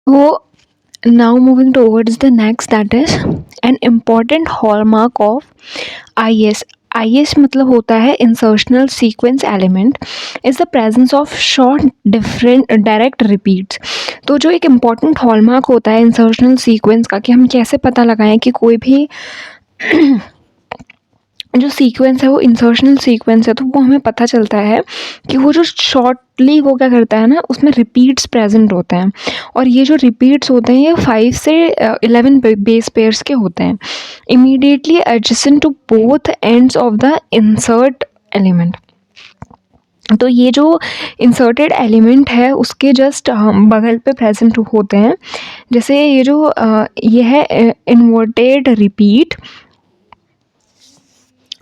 So now moving towards the next, that is an important hallmark of IS. IS मतलब होता है insertional sequence element is the presence of short different direct repeats. तो जो एक important hallmark होता है insertional sequence का, कि हम कैसे पता लगाएं कि कोई भी जो सीक्वेंस है वो इंसर्शनल सीक्वेंस है, तो वो हमें पता चलता है कि वो जो शॉर्टली वो क्या करता है ना, उसमें रिपीट्स प्रेजेंट होते हैं। और ये जो रिपीट्स होते हैं ये 5 से 11 बेस पेयर्स के होते हैं, immediately adjacent to both ends of the insert element. तो ये जो इंसर्टेड एलिमेंट है उसके जस्ट बगल पे प्रेजेंट होते हैं। जैसे ये है इन्वर्टेड रिपीट,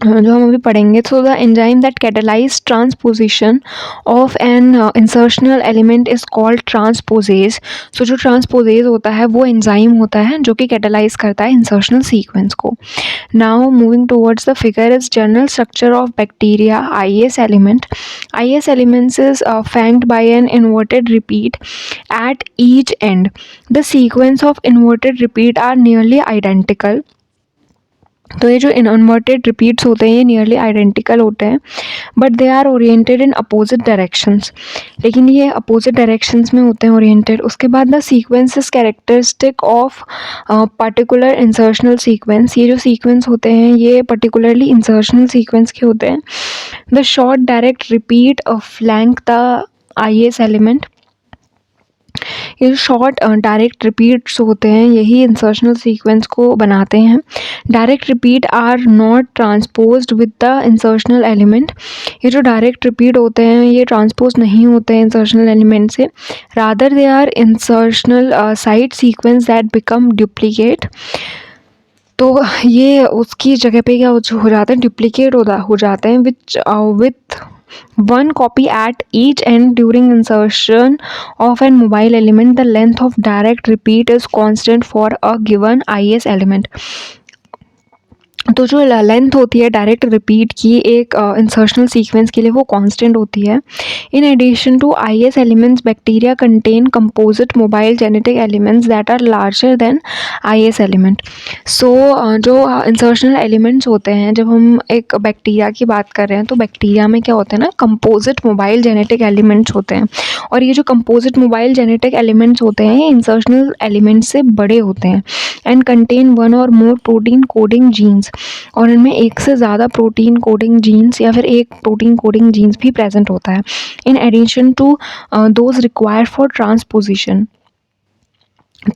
जो हम अभी पढ़ेंगे। So the enzyme that catalyse transposition of an insertional element is called transposase. So जो ट्रांसपोजेज होता है वो एंजाइम होता है जो कि कैटालाइज करता है इंसर्शनल सीक्वेंस को। Now moving towards the figure is general structure of bacteria IS element. IS elements is flanked by an inverted repeat at each end. The sequence of inverted repeat are nearly identical. तो ये जो inverted repeats होते हैं ये nearly identical होते हैं, but they are oriented in opposite directions. लेकिन ये अपोजिट डायरेक्शंस में होते हैं ओरिएंटेड। उसके बाद the sequence is characteristic of particular insertional sequence. ये जो सीक्वेंस होते हैं ये पर्टिकुलरली इंसर्शनल सीक्वेंस के होते हैं। The short direct repeat flank the IS element. ये जो शॉर्ट डायरेक्ट रिपीट्स होते हैं यही इंसर्शनल सीक्वेंस को बनाते हैं। Direct repeat are not transposed with the insertional element. ये जो डायरेक्ट रिपीट होते हैं ये ट्रांसपोज नहीं होते हैं इंसर्शनल एलिमेंट से, rather they are insertional side sequence that become duplicate. तो ये उसकी जगह पे क्या हो जाते हैं, डुप्लीकेट हो जाते हैं with one copy at each end. During insertion of a mobile element, the length of direct repeat is constant for a given IS element. तो जो लेंथ होती है डायरेक्ट रिपीट की एक इंसर्शनल सीक्वेंस के लिए वो कांस्टेंट होती है। In addition to IS elements bacteria contain composite mobile genetic elements that are larger than IS element. So जो इंसर्शनल एलिमेंट्स होते हैं, जब हम एक बैक्टीरिया की बात कर रहे हैं तो बैक्टीरिया में क्या होता है ना, कंपोजिट मोबाइल जेनेटिक एलिमेंट्स होते हैं। और ये जो कंपोजिट मोबाइल जेनेटिक एलिमेंट्स होते हैं ये इंसर्शनल एलिमेंट्स से बड़े होते हैं एंड कंटेन वन और मोर प्रोटीन कोडिंग जीन्स। और इनमें एक से ज़्यादा प्रोटीन कोडिंग जीन्स या फिर एक प्रोटीन कोडिंग जीन्स भी प्रेजेंट होता है in addition to those required for transposition.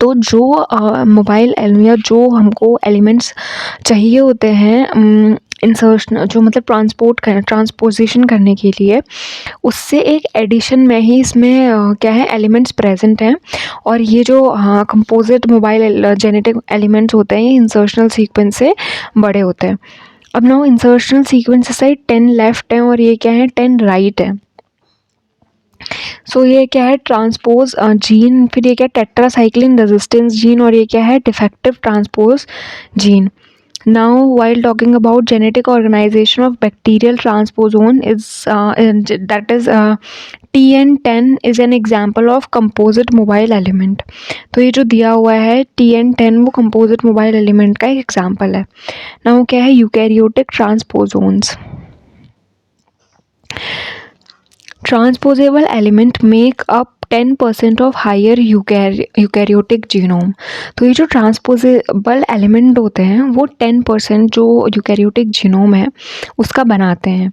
तो जो मोबाइल या जो हमको एलिमेंट्स चाहिए होते हैं इंसर्शन, जो मतलब ट्रांसपोजिशन करने के लिए, उससे एक एडिशन में ही इसमें क्या है, एलिमेंट्स प्रेजेंट हैं। और ये जो कंपोजिट मोबाइल जेनेटिक एलिमेंट्स होते हैं ये इंसर्शनल सीक्वेंस से बड़े होते हैं। अब now insertional sequence side 10 left है और ये क्या है, 10 राइट है। सो ये क्या है, ट्रांसपोज जीन, फिर ये क्या, टेट्रासाइक्लिन रेजिस्टेंस जीन, और ये क्या है, defective transpose gene. Now, while talking about genetic organization of bacterial transposon that is TN10 is an example of composite mobile element. तो ये जो दिया हुआ है TN10 वो composite mobile element का एक example है। Now क्या है, eukaryotic transposons. Transposable element make up 10% of higher eukaryotic genome. तो ये जो ट्रांसपोजेबल एलिमेंट होते हैं वो 10% जो यूकैरियोटिक जीनोम है उसका बनाते हैं।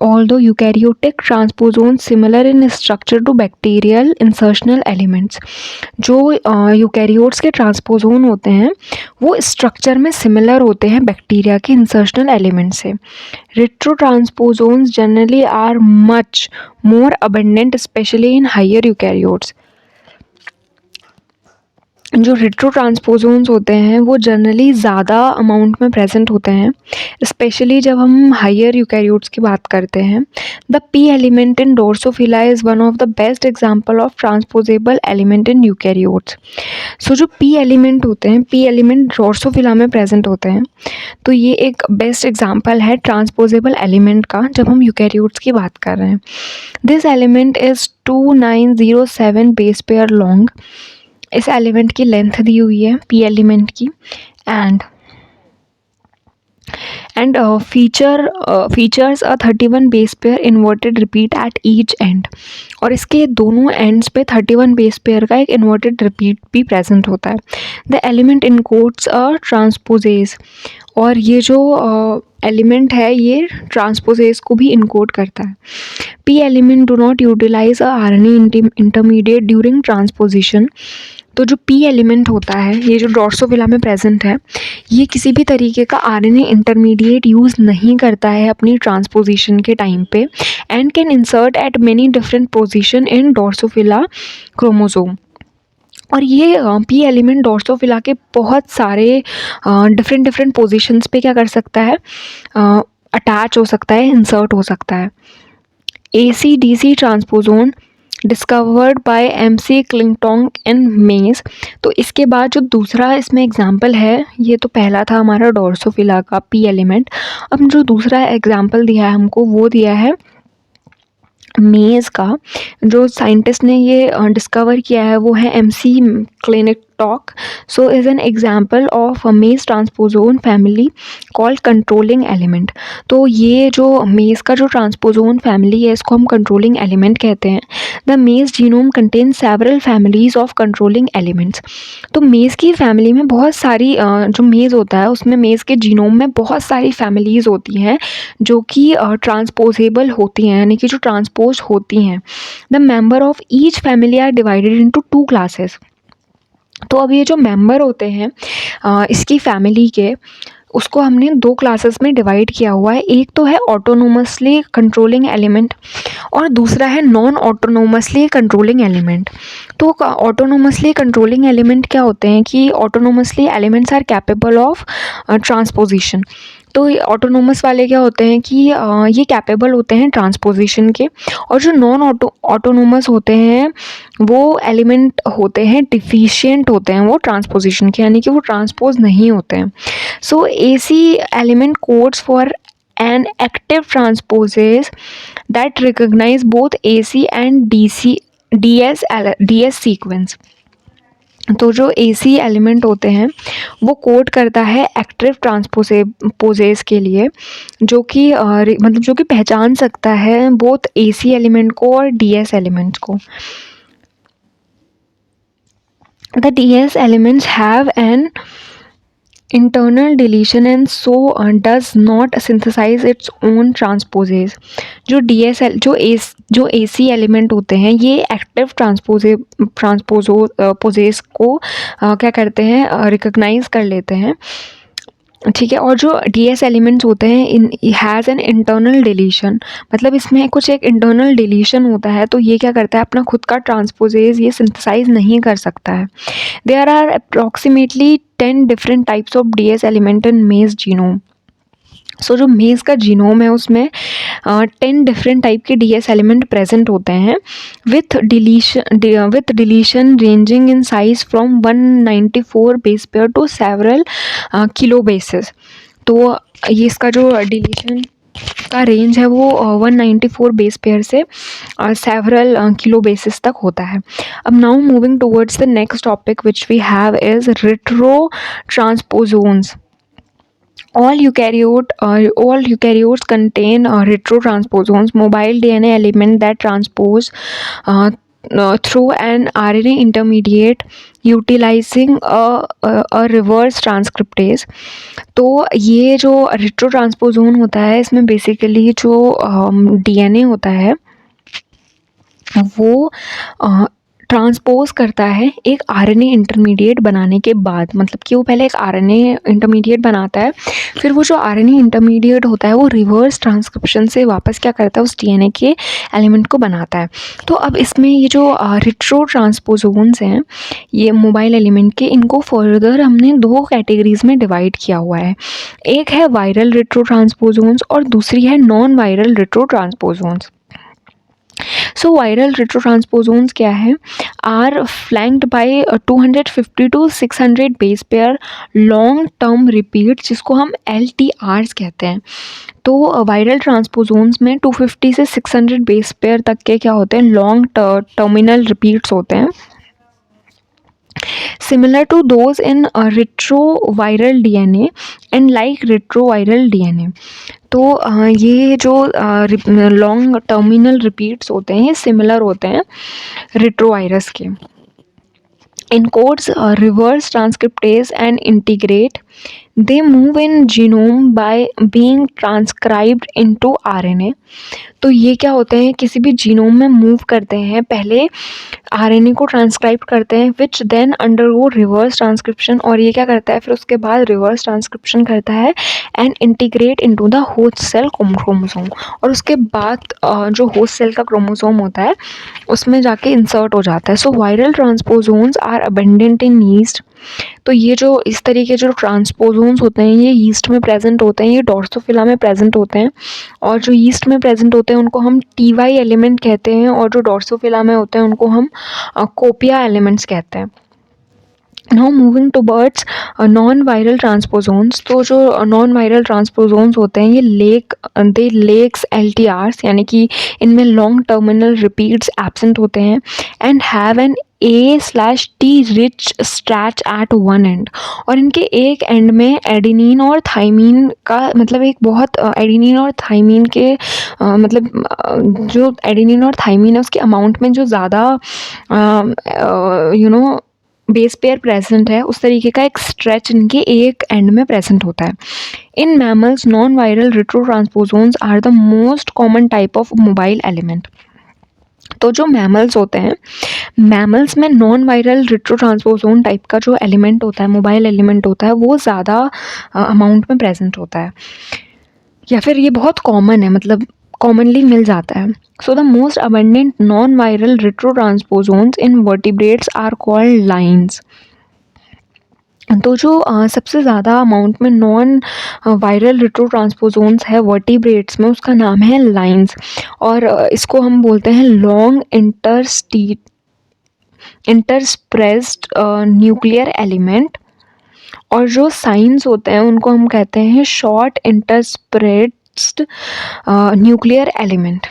Although eukaryotic transposon similar in structure to bacterial insertional elements. जो यूकैरियोट्स के ट्रांसपोजोन होते हैं वो स्ट्रक्चर में सिमिलर होते हैं बैक्टीरिया के इंसर्शनल एलिमेंट से। Retrotransposons generally are much more abundant especially in higher eukaryotes. जो रेट्रोट्रांसपोजोन्स होते हैं वो जनरली ज़्यादा अमाउंट में प्रेजेंट होते हैं, स्पेशली जब हम हायर यूकैरियोट्स की बात करते हैं। The P element in Drosophila is one of the best example of transposable element in eukaryotes. So जो P एलिमेंट होते हैं, P एलिमेंट डोर्सोफिला में प्रेजेंट होते हैं, तो ये एक बेस्ट एग्जांपल है ट्रांसपोजेबल एलिमेंट का जब हम यूकैरियोट्स की बात कर रहे हैं। This element is 2907 base pair long इस एलिमेंट की लेंथ दी हुई है पी एलिमेंट की, and features a 31 base pair inverted repeat at each and, और इसके दोनों एंड्स पे 31 बेस पेयर का एक इन्वर्टेड रिपीट भी प्रेजेंट होता है. द एलिमेंट इनकोड्स अ ट्रांसपोजेज, और ये जो एलिमेंट है ये ट्रांसपोजेज को भी इनकोड करता है. P element do not utilise a RNA intermediate during transposition. तो जो पी एलिमेंट होता है ये जो ड्रोसोफिला में प्रेजेंट है, ये किसी भी तरीके का आरएनए इंटरमीडिएट यूज़ नहीं करता है अपनी ट्रांसपोजिशन के टाइम पे, and can insert eight many different position in Drosophila chromosome. और ये पी एलिमेंट ड्रोसोफिला के बहुत सारे डिफरेंट पोजीशंस पे क्या कर सकता है, अटैच हो सकता है, इंसर्ट हो सकता है. ACDC transposon discovered by MC Clintock and maize. तो इसके बाद जो दूसरा इसमें एग्जाम्पल है, ये तो पहला था हमारा ड्रोसोफिला का पी एलिमेंट. अब जो दूसरा एग्जाम्पल दिया है हमको वो दिया है मेज़ का. जो साइंटिस्ट ने ये डिस्कवर किया है वो है MC Clintock. So is an example of maize transposon family called controlling element. तो ये जो मेज़ का जो ट्रांसपोजोन फैमिली है इसको हम कंट्रोलिंग एलिमेंट कहते हैं. द मेज़ genome contain several families of controlling elements. तो मेज़ की फैमिली में बहुत सारी जो मेज़ होता है उसमें मेज़ के जीनोम में बहुत सारी फैमिलीज़ होती हैं जो कि ट्रांसपोजेबल होती हैं, यानी कि जो ट्रांसपोज होती हैं. The member of each family are divided into 2 classes. तो अब ये जो मेंबर होते हैं इसकी फैमिली के, उसको हमने 2 क्लासेस में डिवाइड किया हुआ है. एक तो है ऑटोनोमसली कंट्रोलिंग एलिमेंट और दूसरा है नॉन ऑटोनोमसली कंट्रोलिंग एलिमेंट. तो ऑटोनोमसली कंट्रोलिंग एलिमेंट क्या होते हैं कि autonomously elements are capable of transposition. तो ऑटोनोमस वाले क्या होते हैं कि ये कैपेबल होते हैं ट्रांसपोजिशन के, और जो नॉन ऑटोनोमस होते हैं वो एलिमेंट होते हैं डिफिशिएंट होते हैं वो ट्रांसपोजिशन के, यानी कि वो ट्रांसपोज नहीं होते हैं. So AC element codes for an active transposase that recognize both AC and DS sequence. तो जो AC एलिमेंट होते हैं वो कोड करता है एक्टिव ट्रांसपोजेज के लिए, जो कि मतलब जो कि पहचान सकता है बोथ AC एलिमेंट को और DS एलिमेंट को. The DS elements have an internal deletion and so does not synthesize its own transposase. जो जो AC एलिमेंट होते हैं ये एक्टिव ट्रांसपोजेज को क्या करते हैं, रिकॉग्नाइज कर लेते हैं. ठीक है. और जो DS एलिमेंट्स होते हैं इन हैज़ एन इंटरनल डिलीशन, मतलब इसमें कुछ एक इंटरनल डिलीशन होता है, तो ये क्या करता है अपना खुद का ट्रांसपोजेज ये सिंथेसाइज नहीं कर सकता है. There are approximately 10 different types of DS element in maize genome. सो जो मेज़ का जीनोम है उसमें 10 डिफरेंट टाइप के DS एलिमेंट प्रेजेंट होते हैं with deletion ranging in size from 194 base pair to several kilo bases. तो ये इसका जो डिलीशन का रेंज है वो 194 बेस पेयर से सेवरल किलो बेसिस तक होता है. अब now moving towards the next topic which we have is retro transposons. All eukaryotes contain retrotransposons, mobile DNA element that transpose through an RNA intermediate utilizing a reverse transcriptase. तो ये जो रेट्रोट्रांसपोजोन होता है इसमें बेसिकली जो DNA होता है वो ट्रांसपोज करता है एक RNA इंटरमीडिएट बनाने के बाद. मतलब कि वो पहले एक RNA इंटरमीडिएट बनाता है, फिर वो जो RNA इंटरमीडिएट होता है वो रिवर्स ट्रांसक्रिप्शन से वापस क्या करता है उस DNA के एलिमेंट को बनाता है. तो अब इसमें ये जो रेट्रो ट्रांसपोजोन्स हैं ये मोबाइल एलिमेंट के, इनको फर्दर हमने 2 कैटेगरीज में डिवाइड किया हुआ है. एक है वायरल रेट्रो ट्रांसपोजोन्स और दूसरी है non viral retro transposons. So viral retrotransposons क्या है, are flanked by 250 to 600 base pair long term repeat, जिसको हम LTRs कहते हैं. तो वायरल ट्रांसपोजोन्स में 250 से 600 बेस पेयर तक के क्या होते हैं, लॉन्ग टर्मिनल रिपीट्स होते हैं. similar to those in retroviral DNA and like retroviral DNA. तो ये जो लॉन्ग टर्मिनल रिपीट्स होते हैं ये सिमिलर होते हैं रेट्रोवायरस के. Encodes reverse transcriptase and integrate. They move in genome by being transcribed into RNA. तो ये क्या होते हैं, किसी भी जीनोम में मूव करते हैं, पहले आरएनए को ट्रांसक्राइब करते हैं which then undergo reverse transcription, और ये क्या करता है फिर उसके बाद रिवर्स ट्रांसक्रिप्शन करता है and integrate into the host cell chromosome, और उसके बाद जो होस्ट सेल का क्रोमोसोम होता है उसमें जाके इंसर्ट हो जाता है. So viral transposons are abundant in yeast. तो ये जो इस तरीके जो ट्रांसपोजोन्स होते हैं ये यीस्ट में प्रेजेंट होते हैं, ये डोर्सोफिला में प्रेजेंट होते हैं, और जो यीस्ट में प्रेजेंट होते हैं उनको हम टीवाई एलिमेंट कहते हैं, और जो डोर्सोफिला में होते हैं उनको हम कोपिया एलिमेंट्स कहते हैं. Now moving towards non viral transposons. तो जो नॉन वायरल ट्रांसपोजोन्स होते हैं ये लेक्स LTRs, यानी कि इनमें लॉन्ग टर्मिनल रिपीट्स एब्सेंट होते हैं and have an A/T rich stretch at one end. और इनके एक एंड में एडेनिन और थाइमीन का मतलब एक बहुत एडेनिन और थाइमीन के जो एडेनिन और थाइमीन है उसके अमाउंट में जो ज़्यादा बेस पेयर प्रेजेंट है उस तरीके का एक स्ट्रेच इनके एक एंड में प्रेजेंट होता है. In mammals non viral retrotransposons are the most common type of mobile element. तो जो मैमल्स होते हैं, मैमल्स में नॉन वायरल रेट्रोट्रांसपोजोन टाइप का जो एलिमेंट होता है, मोबाइल एलिमेंट होता है, वो ज़्यादा अमाउंट में प्रेजेंट होता है, या फिर ये बहुत कॉमन है, मतलब कॉमनली मिल जाता है. So the most abundant non viral retrotransposons in vertebrates are called LINEs. तो जो सबसे ज़्यादा अमाउंट में नॉन वायरल रेट्रोट्रांसपोजोन्स है वर्टिब्रेट्स में उसका नाम है लाइन्स, और इसको हम बोलते हैं लॉन्ग इंटरस्प्रेस्ड न्यूक्लियर एलिमेंट. और जो साइंस होते हैं उनको हम कहते हैं शॉर्ट इंटरस्प्रेस्ड न्यूक्लियर एलिमेंट.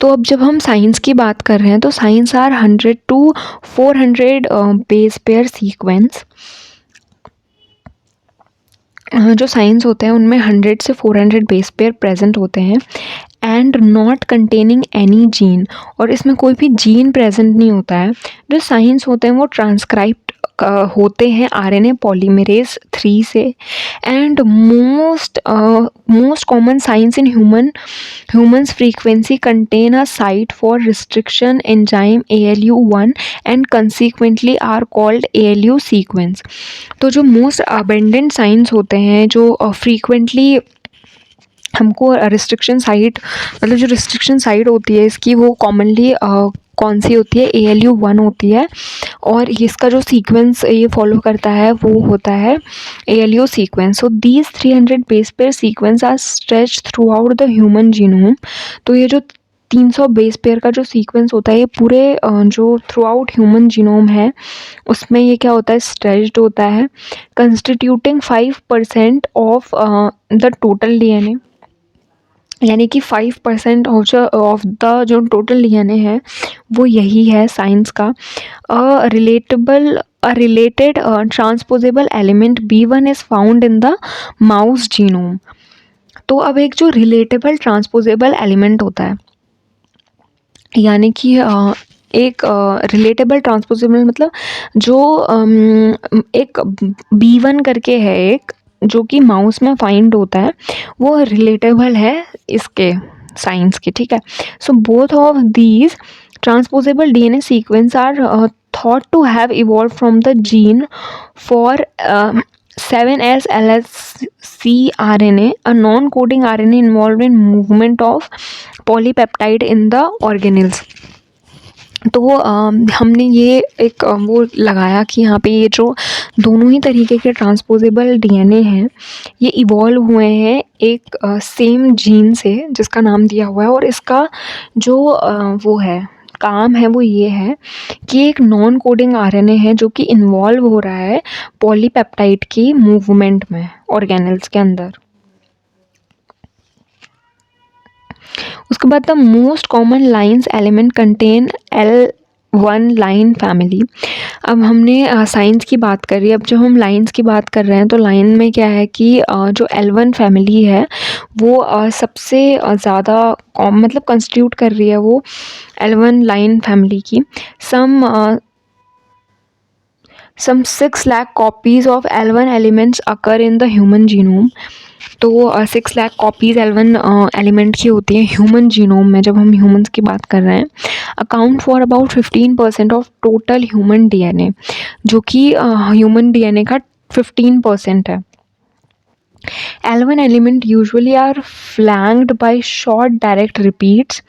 तो अब जब हम साइंस की बात कर रहे हैं तो SINEs are 100 to 400 base pair sequence. जो साइंस होते हैं उनमें 100 से 400 बेस पेयर प्रेजेंट होते हैं and not containing any gene, और इसमें कोई भी जीन प्रेजेंट नहीं होता है. जो साइंस होते हैं वो ट्रांसक्राइब्ड होते हैं RNA पॉलीमरेज 3 से. And most common SINEs in humans frequency contain a site for restriction enzyme ALU1 and consequently are called ALU sequence. तो जो मोस्ट अबेंडेंट साइंस होते हैं जो फ्रीक्वेंटली हमको रिस्ट्रिक्शन साइट, मतलब जो रिस्ट्रिक्शन साइट होती है इसकी वो कॉमनली कौन सी होती है, ALU1 होती है, और इसका जो सीक्वेंस ये फॉलो करता है वो होता है ALU sequence. So these 300 base pair sequence are stretch throughout the human genome. तो ये जो 300 बेस पेयर का जो सीक्वेंस होता है ये पूरे जो थ्रू आउट ह्यूमन जीनोम है उसमें ये क्या होता है, स्ट्रेच्ड होता है, constituting 5% of the total DNA. यानी कि 5% ऑफ द जो टोटल DNA है वो यही है साइंस का. Related transposable element B1 is found in the mouse genome. तो अब एक जो रिलेटेबल ट्रांसपोजेबल एलिमेंट होता है, यानी कि एक रिलेटेबल ट्रांसपोजेबल मतलब जो एक B1 करके है एक जो कि माउस में फाइंड होता है वो रिलेटेबल है इसके साइंस के. ठीक है. So both of these transposable DNA sequence are thought to have evolved from the gene for 7S LSC RNA, a non-coding RNA involved in movement of polypeptide in the organelles. तो हमने ये एक वो लगाया कि यहाँ पे ये जो दोनों ही तरीके के ट्रांसपोजेबल DNA हैं ये इवॉल्व हुए हैं एक सेम जीन से जिसका नाम दिया हुआ है, और इसका जो वो है काम है वो ये है कि एक नॉन कोडिंग RNA है जो कि इन्वॉल्व हो रहा है पॉलीपेप्टाइड की मूवमेंट में ऑर्गेनल्स के अंदर. उसके बाद the most common lines element contain L1 line family. अब हमने साइंस की बात करी, अब जब हम लाइन्स की बात कर रहे हैं तो लाइन में क्या है कि जो L1 फैमिली है वो सबसे ज़्यादा मतलब कंस्टिट्यूट कर रही है वो L1 लाइन फैमिली की। Some 6 lakh copies of L1 elements occur in the human genome। तो 6 लाख कॉपीज़ L1 एलिमेंट की होती हैं ह्यूमन जीनोम में, जब हम ह्यूमंस की बात कर रहे हैं। Account for about 15% of total human DNA, जो कि ह्यूमन डीएनए का 15% है। L1 element usually are flanked by short direct repeats,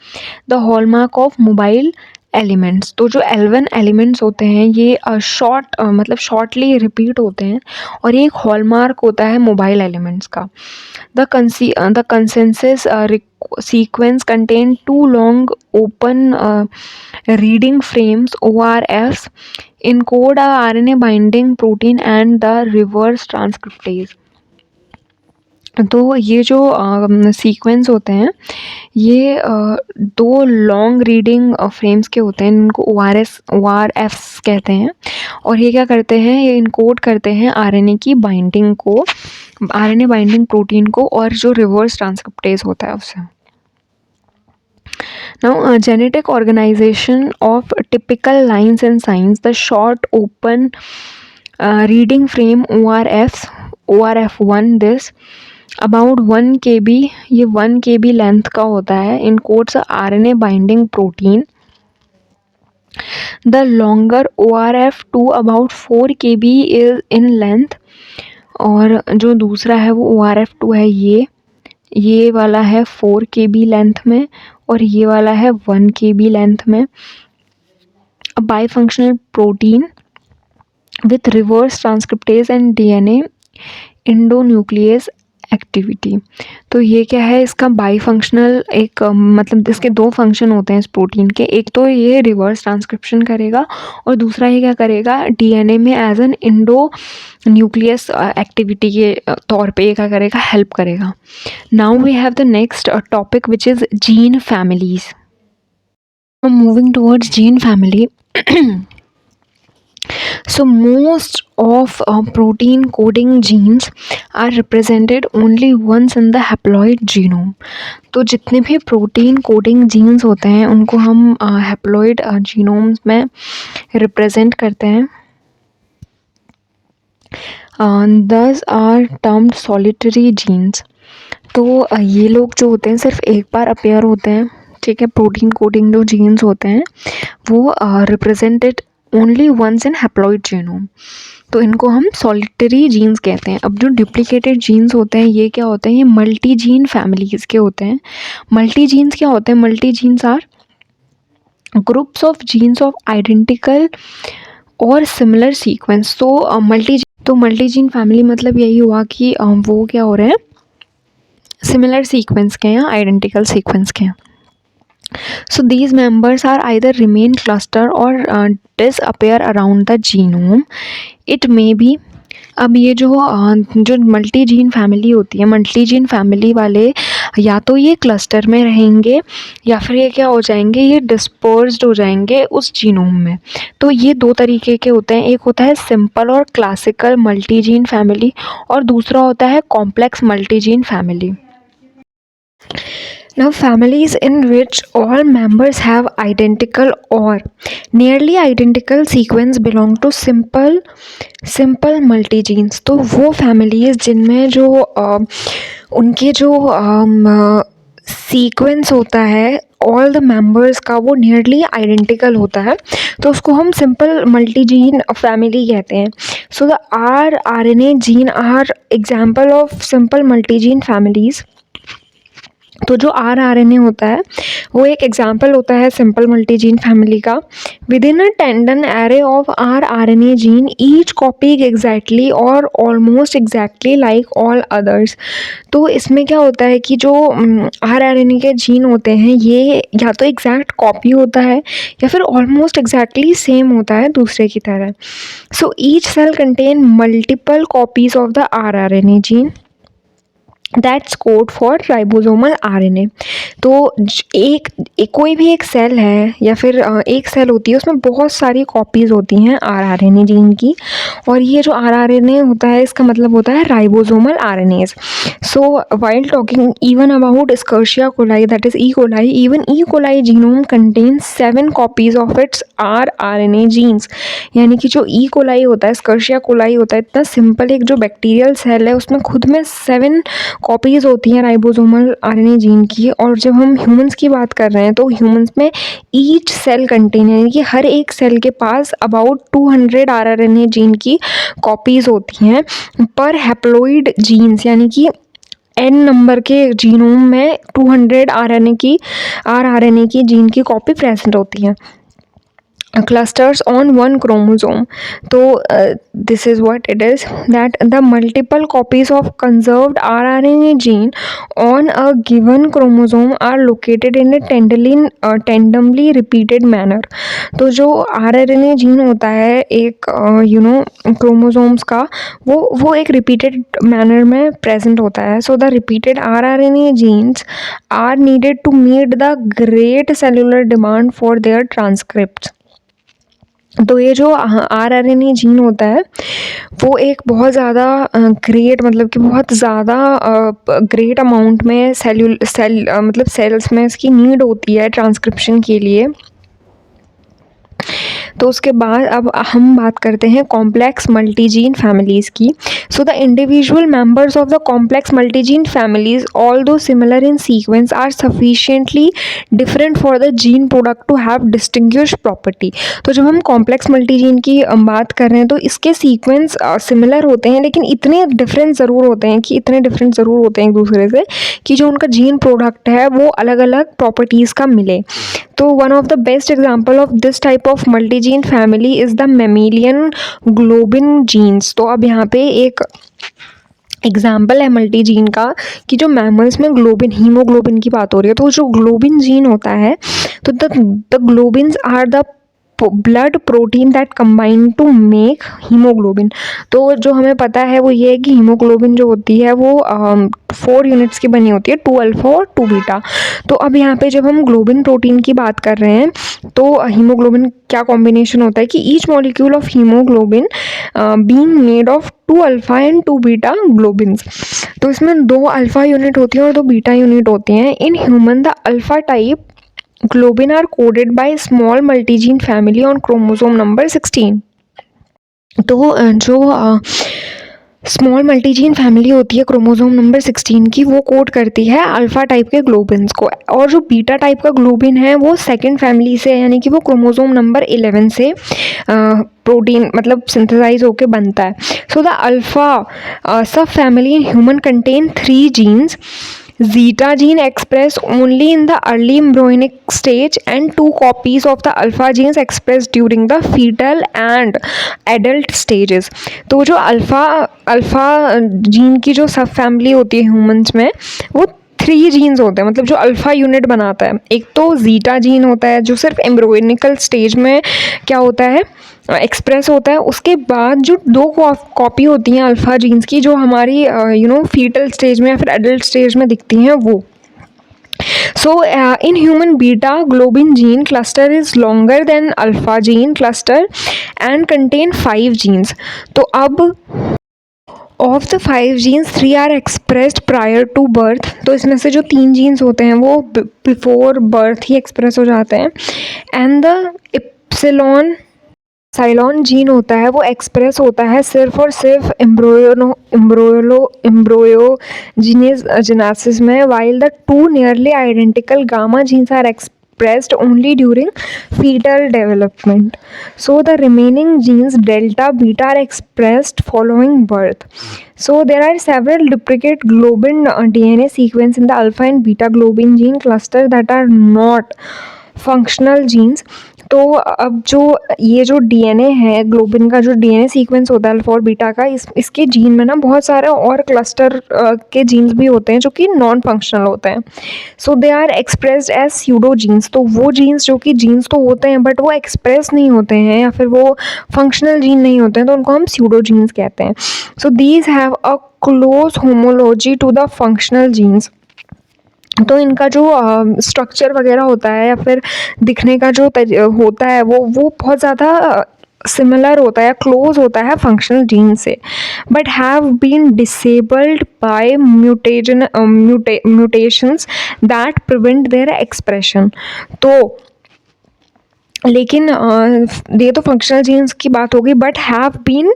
the hallmark of mobile elements. तो जो L1 एलिमेंट्स होते हैं ये शॉर्ट मतलब शॉर्टली रिपीट होते हैं और ये एक हॉलमार्क होता है मोबाइल एलिमेंट्स का। The consensus sequence contain 2 long open reading frames ORFs encode a RNA binding protein and the reverse transcriptase। तो ये जो सीक्वेंस होते हैं ये 2 लॉन्ग रीडिंग फ्रेम्स के होते हैं, इनको ORFs कहते हैं। और ये क्या करते हैं, ये इनकोड करते हैं आरएनए की बाइंडिंग को, आरएनए बाइंडिंग प्रोटीन को, और जो रिवर्स ट्रांसक्रिप्टेज होता है उससे। Now, genetic organization of typical lines and signs, the short open reading frame ORF1 this about 1 kb, ये 1 kb लेंथ का होता है, encodes RNA binding protein। The longer ORF2 about 4 kb is in length, और जो दूसरा है वो ORF2 है, ये वाला है 4 kb लेंथ में और ये वाला है 1 kb लेंथ में। A bifunctional protein with reverse transcriptase and DNA endonuclease activity. तो ये क्या है, इसका बाईफंक्शनल एक मतलब इसके 2 फंक्शन होते हैं इस प्रोटीन के। एक तो ये रिवर्स ट्रांसक्रिप्शन करेगा और दूसरा ये क्या करेगा, डीएनए में as an endonuclease activity के तौर पे ये क्या करेगा, हेल्प करेगा। Now we have the next topic which is gene families. Moving towards gene family. So most of protein coding genes are represented only once in the haploid genome। तो जितने भी प्रोटीन कोडिंग जीन्स होते हैं उनको हम haploid genomes में represent करते हैं। दस आर टर्म्ड सॉलिटरी जीन्स। तो ये लोग जो होते हैं सिर्फ एक बार अपेयर होते हैं, ठीक है। प्रोटीन कोडिंग जो जीन्स होते हैं वो represented only once in haploid genome, तो इनको हम सॉलिटरी जीन्स कहते हैं। अब जो डुप्लीकेटेड जीन्स होते हैं ये क्या होते हैं, ये मल्टी जीन फैमिलीज के होते हैं। मल्टी जीन्स क्या होते हैं, multi genes are groups of genes of identical और सिमिलर सीक्वेंस। तो मल्टी जीन फैमिली मतलब यही हुआ कि वो क्या हो रहे हैं, सिमिलर सीक्वेंस के या आइडेंटिकल सीक्वेंस के। So these members are either remain cluster or disappear around the genome. It may be। अब ये जो मल्टी जीन फैमिली होती है, मल्टी जीन फैमिली वाले या तो ये क्लस्टर में रहेंगे या फिर ये क्या हो जाएंगे, ये डिस्पर्स्ड हो जाएंगे उस जीनोम में। तो ये 2 तरीके के होते हैं, एक होता है सिंपल और क्लासिकल मल्टी जीन फैमिली और दूसरा होता है complex multi gene family. Now, families in which all members have identical or nearly identical sequence belong to simple multigenes। तो वो families जिनमें जो उनके जो सीक्वेंस होता है ऑल द मेंबर्स का वो नियरली आइडेंटिकल होता है, तो उसको हम सिंपल मल्टीजीन फैमिली कहते हैं। So the RNA gene are example of simple multigene families. तो जो RNA होता है वो एक एग्जाम्पल होता है सिंपल मल्टीजीन फैमिली का। Within a tandem array of RNA gene each copied exactly और almost exactly like all others. तो इसमें क्या होता है कि जो RNA के जीन होते हैं ये या तो एग्जैक्ट कॉपी होता है या फिर ऑलमोस्ट एग्जैक्टली सेम होता है दूसरे की तरह। So each cell contain multiple copies of the RNA gene that's code for ribosomal RNA. तो कोई भी एक सेल है या फिर एक सेल होती है, उसमें बहुत सारी कॉपीज़ होती हैं आरआरएनए जीन की, और ये जो आरआरएनए होता है इसका मतलब होता है ribosomal RNAs. So while talking even about Escherichia coli, that is E coli, even E coli genome contains 7 copies of its rRNA genes. यानी कि जो ई कोलाई होता है, एस्कर्शिया कोलाई होता है, इतना सिंपल एक जो बैक्टीरियल सेल है उसमें खुद में 7 कॉपीज़ होती हैं राइबोसोमल आरएनए जीन की। और जब हम ह्यूमंस की बात कर रहे हैं तो ह्यूमंस में ईच सेल कंटेन, यानी कि हर एक सेल के पास अबाउट 200 आरआरएनए जीन की कॉपीज़ होती हैं पर हैप्लॉइड जीन्स, यानी कि एन नंबर के जीनोम में 200 आरआरएनए की जीन की कॉपी प्रेजेंट होती है, clusters on one chromosome. So this is what it is, that the multiple copies of conserved rRNA gene on a given chromosome are located in a tandemly repeated manner. तो जो rRNA gene होता है एक chromosomes का, वो एक repeated manner में present होता है. So the repeated rRNA genes are needed to meet the great cellular demand for their transcripts. तो ये जो आरआरएनए जीन होता है वो एक बहुत ज़्यादा ग्रेट, मतलब कि बहुत ज़्यादा ग्रेट अमाउंट में सेल्स में इसकी नीड होती है ट्रांसक्रिप्शन के लिए. तो उसके बाद अब हम बात करते हैं कॉम्प्लेक्स मल्टीजीन फैमिलीज़ की. So the individual members of the complex multigene families although similar in sequence are sufficiently different for the gene product to have distinguished property. तो जब हम कॉम्प्लेक्स मल्टीजीन की बात कर रहे हैं तो इसके सीक्वेंस सिमिलर होते हैं, लेकिन इतने डिफरेंट ज़रूर होते हैं एक दूसरे से कि जो उनका जीन प्रोडक्ट है वो अलग अलग प्रॉपर्टीज़ का मिले. तो one of the best example of this type of multigene family is the mammalian globin genes. तो अब यहाँ पे एक एग्जाम्पल है मल्टीजीन का कि जो मैमल्स में हीमोग्लोबिन की बात हो रही है, तो जो ग्लोबिन जीन होता है, तो the globins are the blood protein that combine to make haemoglobin. तो जो हमें पता है वो ये है कि हीमोग्लोबिन जो होती है वो 4 यूनिट्स की बनी होती है, 2 अल्फा और 2 बीटा. तो अब यहाँ पे जब हम ग्लोबिन प्रोटीन की बात कर रहे हैं तो हीमोग्लोबिन क्या कॉम्बिनेशन होता है कि each molecule of haemoglobin being made of 2 alpha and 2 beta globins. तो इसमें 2 अल्फा यूनिट होती हैं और 2 बीटा यूनिट होती हैं. In human the alpha type globin are coded by small multigene family on chromosome number 16. तो जो स्मॉल मल्टीजीन फैमिली होती है क्रोमोसोम नंबर 16 की, वो कोड करती है अल्फ़ा टाइप के ग्लोबिन्स को, और जो बीटा टाइप का ग्लोबिन है वो सेकंड फैमिली से, यानी कि वो क्रोमोसोम नंबर 11 से प्रोटीन मतलब सिंथेसाइज होके बनता है. So the alpha sub family in human contain 3 genes. Zeta gene expressed only in the early embryonic stage and 2 copies of the alpha genes expressed during the fetal and adult stages. तो जो alpha gene की जो सब family होती है humans में, वो 3 jeans होते हैं, मतलब जो अल्फ़ा यूनिट बनाता है. एक तो जीटा जीन होता है जो सिर्फ एम्ब्रियोनिकल स्टेज में क्या होता है एक्सप्रेस होता है. उसके बाद जो 2 कॉपी होती हैं अल्फ़ा जीन्स की जो हमारी फीटल स्टेज में या फिर एडल्ट स्टेज में दिखती हैं वो. So in human beta globin gene cluster is longer than alpha gene cluster and contain 5 genes. तो अब of the 5 genes 3 are expressed prior to birth. तो इसमें से जो 3 जीन्स होते हैं वो बिफोर बर्थ ही एक्सप्रेस हो जाते हैं. एंड द साइलॉन जीन होता है वो एक्सप्रेस होता है सिर्फ और सिर्फ एम्ब्रियोजेनेसिस में, while the 2 nearly identical gamma genes are expressed only during fetal development. So the remaining genes delta beta are expressed following birth. So there are several duplicate globin DNA sequence in the alpha and beta globin gene cluster that are not functional genes. तो अब जो ये जो DNA है globin का, जो DNA sequence होता है अल्फा और बीटा का, इसके जीन में ना बहुत सारे और क्लस्टर के जीन्स भी होते हैं जो कि नॉन फंक्शनल होते हैं. So they are expressed as pseudo genes. तो वो जीन्स जो कि जीन्स तो होते हैं बट वो एक्सप्रेस नहीं होते हैं या फिर वो फंक्शनल जीन नहीं होते हैं, तो उनको हम स्यूडो जीन्स कहते हैं. So these have a close homology to the functional genes. तो इनका जो स्ट्रक्चर वगैरह होता है या फिर दिखने का जो होता है वो बहुत ज़्यादा सिमिलर होता है, क्लोज होता है फंक्शनल जीन से, but have been disabled by mutations that prevent their expression. तो लेकिन ये तो फंक्शनल जीन्स की बात होगी, बट हैव बीन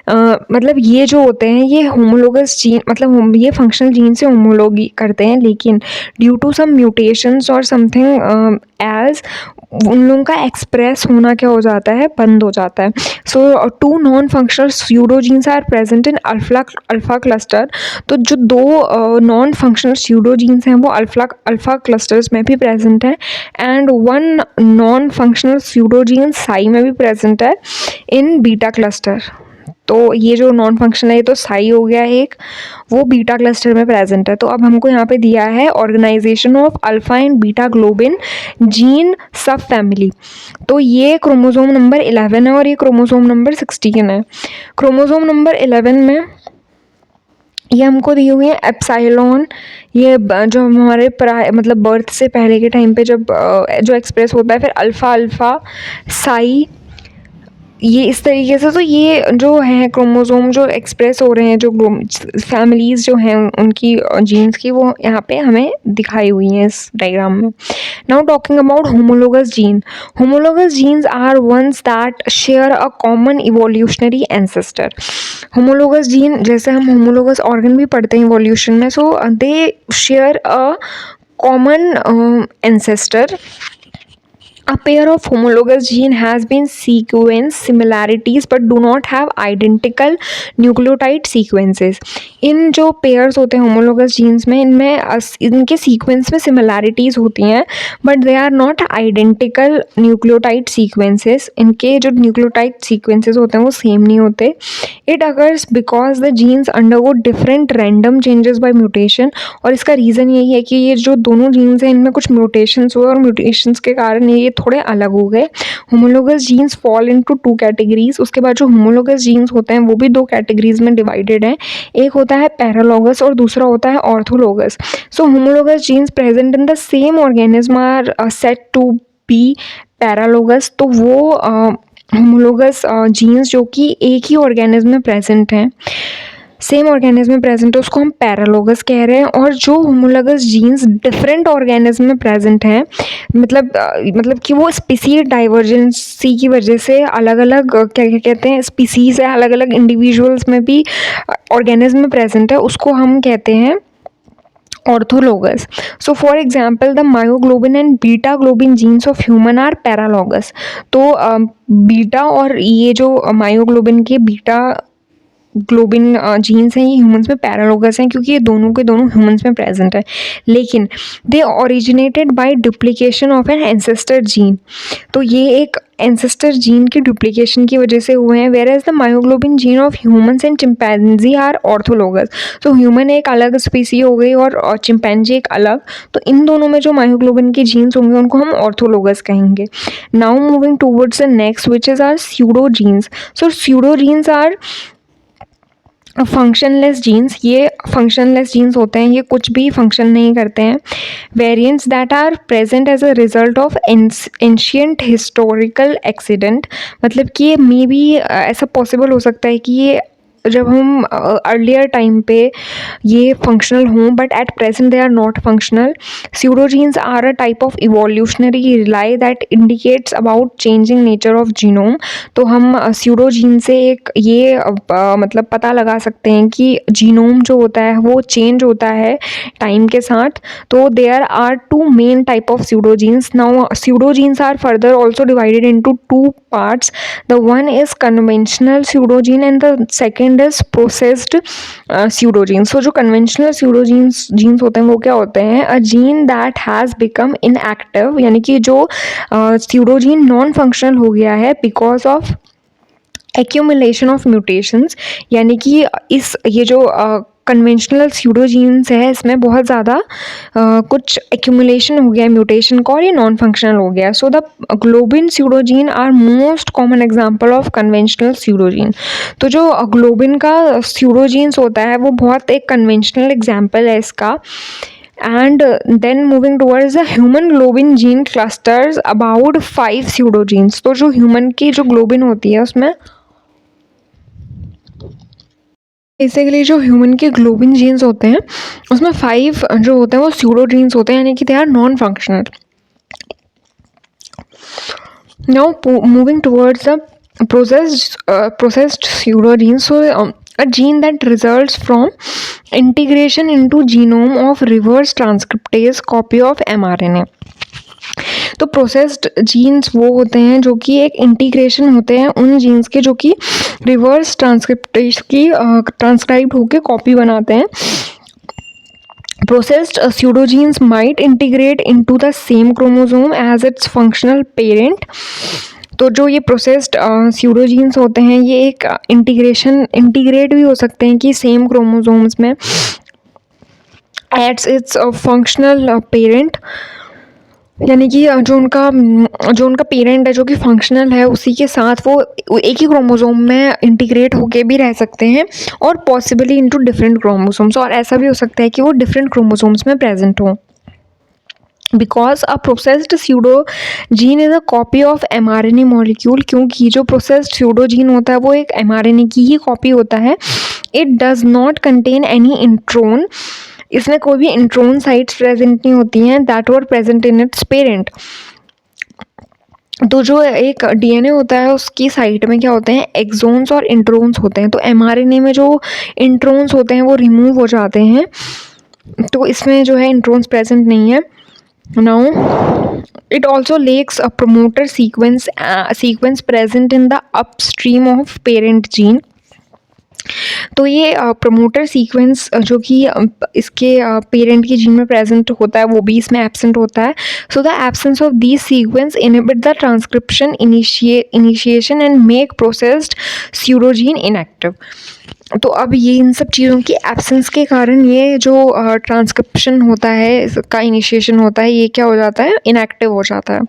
मतलब ये जो होते हैं ये होमोलोगस जीन, मतलब ये फंक्शनल जीन से होमोलॉगी करते हैं, लेकिन ड्यू टू सम म्यूटेशंस और समथिंग एल्स उन लोगों का एक्सप्रेस होना क्या हो जाता है, बंद हो जाता है। So two non functional pseudogenes are present in alpha cluster. तो जो दो नॉन फंक्शनल स्यूडोजीन्स हैं वो अल्फा क्लस्टर्स में भी प्रेजेंट है, and one non functional pseudogene psi में भी प्रेजेंट है इन बीटा क्लस्टर। तो ये जो नॉन फंक्शनल है ये तो साई हो गया एक, वो बीटा क्लस्टर में प्रेजेंट है। तो अब हमको यहाँ पे दिया है organisation of alpha and beta globin gene sub family. तो ये क्रोमोसोम नंबर 11 है और ये क्रोमोसोम नंबर 16 है। क्रोमोसोम नंबर 11 में ये हमको दी हुई है एप्साइलॉन, ये जो हमारे मतलब बर्थ से पहले के टाइम पे जब जो एक्सप्रेस होता है, फिर अल्फ़ा अल्फ़ा साई, ये इस तरीके से। तो ये जो है क्रोमोसोम जो एक्सप्रेस हो रहे हैं, जो फैमिलीज़ जो हैं उनकी जीन्स की, वो यहाँ पे हमें दिखाई हुई हैं इस डायग्राम में। Now talking about homologous gene. Homologous genes are ones that share a common evolutionary ancestor. Homologous gene, जैसे हम होमोलोगस ऑर्गन भी पढ़ते हैं इवोल्यूशन में, so they share a common ancestor. A pair of homologous gene has been sequence similarities but do not have identical nucleotide sequences. इन जो pairs होते हैं homologous jeans में, इनके सीक्वेंस में सिमिलैरिटीज़ होती हैं, but they are not identical nucleotide sequences. इनके जो न्यूक्लियोटाइड सीक्वेंसेस होते हैं वो सेम नहीं होते। It occurs because the genes undergo different random changes by mutation. और इसका रीज़न यही है कि ये जो दोनों जीन्स हैं इनमें कुछ म्यूटेशंस हुए और म्यूटेशंस के कारण ये थोड़े अलग हो गए। Homologous genes fall into two categories. उसके बाद जो होमोलोगस जीन्स होते हैं वो भी दो कैटेगरीज में डिवाइडेड हैं, एक होता है पैरालोगस और दूसरा होता है orthologous. So homologous genes present in the same organism are said to be paralogous. तो वो होमोलोगस जीन्स जो कि एक ही ऑर्गेनिज्म में प्रेजेंट हैं, सेम ऑर्गेनिज्म में प्रेजेंट है, उसको हम पैरालोगस कह रहे हैं। और जो होमोलोगस जीन्स डिफरेंट ऑर्गेनिज्म में प्रेजेंट हैं, मतलब कि वो स्पीसीज डाइवर्जेंसी की वजह से अलग अलग क्या क्या कहते हैं स्पीसीज है, अलग अलग इंडिविजुअल्स में भी ऑर्गेनिज्म में प्रेजेंट है, उसको हम कहते हैं orthologous. So for example the myoglobin and beta globin genes of human are paralogous. तो बीटा और ये जो मायोग्लोबिन के बीटा ग्लोबिन जीन्स हैं ये ह्यूमंस में पैरालोगस हैं, क्योंकि ये दोनों के दोनों ह्यूमंस में प्रेजेंट है, लेकिन they originated by duplication of an ancestor gene. तो ये एक एंसेस्टर जीन की डुप्लीकेशन की वजह से हुए हैं। Whereas the myoglobin gene of humans and chimpanzee are orthologous. तो ह्यूमन एक अलग स्पीसी हो गई और चिंपैंजी एक अलग। तो इन दोनों में जो मायोग्लोबिन की जीन्स होंगे उनको हम ऑर्थोलोगस कहेंगे। Now moving towards the next which is our pseudogenes. So pseudogenes are functionless genes. ये फंक्शनलेस जीन्स होते हैं, ये कुछ भी फंक्शन नहीं करते हैं। Variants that are present as a result of ancient historical accident. मतलब कि ये मे बी ऐसा पॉसिबल हो सकता है कि ये जब हम अर्लियर टाइम पे ये फंक्शनल हों, but at present they are not functional. Pseudogenes are a type of evolutionary relic that indicates about changing nature of genome. तो हम स्यूडोजीन से एक ये मतलब पता लगा सकते हैं कि जीनोम जो होता है वो चेंज होता है टाइम के साथ। तो there are two main type of pseudogenes. Now pseudogenes are further also divided into two parts. The one is conventional pseudogene and the second is processed pseudogene. So जो conventional pseudogenes होते हैं वो क्या होते हैं? A gene that has become inactive, यानी कि जो pseudogene non functional हो गया है because of accumulation of mutations। यानी कि ये जो कन्वेंशनल स्यूडोजीन्स है, इसमें बहुत ज़्यादा कुछ एक्यूमुलेशन हो गया म्यूटेशन का और ये नॉन फंक्शनल हो गया. So the globin pseudogene are most common example of conventional pseudogene. तो जो ग्लोबिन का स्यूडोजीन्स होता है वो बहुत एक कन्वेंशनल एग्जाम्पल है इसका. And then moving towards the human globin gene clusters about 5 pseudogenes. तो जो ह्यूमन की जो ग्लोबिन होती है उसमें बेसिकली जो ह्यूमन के ग्लोबिन जीन्स होते हैं उसमें 5 जो होते हैं वो स्यूडोजीन्स होते हैं, यानी कि they are non functional. Now moving towards the processed pseudogenes. So a gene that results from integration into genome of reverse transcriptase copy of mRNA. तो प्रोसेस्ड जीन्स वो होते हैं जो कि एक इंटीग्रेशन होते हैं उन जीन्स के जो कि रिवर्स ट्रांसक्रिप्टेज की ट्रांसक्राइब होकर कॉपी बनाते हैं. Processed pseudogenes might integrate into the same chromosome as its functional parent. तो जो ये प्रोसेस्ड स्यूडोजीन्स होते हैं ये एक इंटीग्रेट भी हो सकते हैं कि सेम क्रोमोसोम्स में एट्स इट्स फंक्शनल पेरेंट, यानी कि जो उनका पेरेंट है जो कि फंक्शनल है उसी के साथ वो एक ही क्रोमोसोम में इंटीग्रेट होके भी रह सकते हैं और पॉसिबली इनटू डिफरेंट क्रोमोसोम्स. और ऐसा भी हो सकता है कि वो डिफरेंट क्रोमोसोम्स में प्रेजेंट हो. Because a processed pseudogene is a copy of mRNA molecule. क्योंकि जो प्रोसेस्ड स्यूडोजीन होता है वो एक mRNA की ही कॉपी होता है. It does not contain any intron. इसमें कोई भी इंट्रोन साइट्स प्रेजेंट नहीं होती हैं that were present in its parent. तो जो एक डीएनए होता है उसकी साइट में क्या होते हैं एक्सोन्स और इंट्रोन्स होते हैं. तो mRNA में जो इंट्रोन्स होते हैं वो रिमूव हो जाते हैं, तो इसमें जो है इंट्रोन्स प्रेजेंट नहीं है. Now, it also lacks a promoter sequence present in the upstream of parent gene. तो ये प्रमोटर सीक्वेंस जो कि इसके पेरेंट की जीन में प्रेजेंट होता है वो भी इसमें एब्सेंट होता है. So the absence of this sequence inhibit the transcription initiation and make processed pseudogene inactive. तो अब ये इन सब चीज़ों की एब्सेंस के कारण ये जो ट्रांसक्रिप्शन होता है इसका इनिशिएशन होता है ये क्या हो जाता है इनएक्टिव हो जाता है.